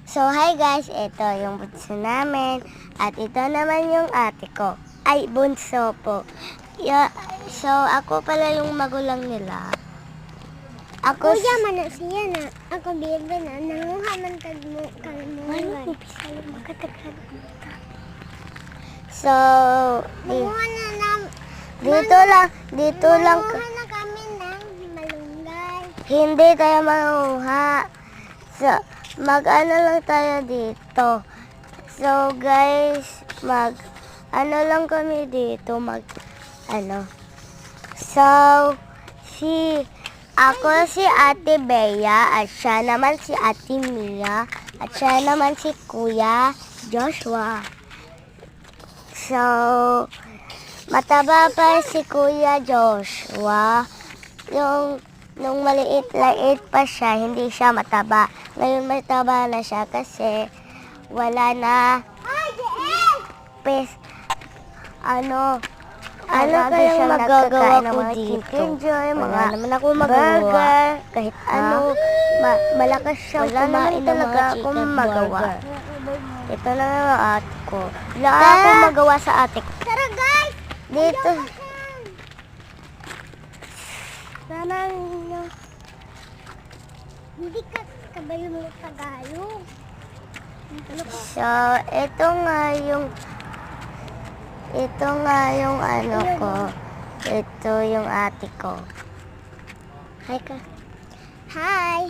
So, hi guys, ito yung bunso namin. At ito naman yung ate ko. Ay, bunso po. So, ako pala yung magulang nila. Ako Kuya man na siya na. Ako bebe na. Nanguha man kagmungan. So, Nanguha na dito lang. Nanguha na kami ng malunggay. Hindi tayo manuha. So, mag-ano lang tayo dito. So, guys, ano lang kami dito, So, ako si Ate Bea, at siya naman si Ate Mia, at siya naman si Kuya Joshua. So, mataba pa si Kuya Joshua. Nung maliit-liit pa siya, hindi siya mataba. Ngayon mataba na siya kasi wala na ano kayang magagawa ko dito? Enjoy, wala naman ako magawa. Kahit ano, malakas siyang kumain ng mga chicken magawa. Ito na ang ate ko. Wala akong magawa sa ate ko. Tara guys! Dito. Sana ninyo. Hindi ka kabalo mo Tagalog. So, ito nga yung ano ko. Ito yung ate ko. Hi ka. Hi!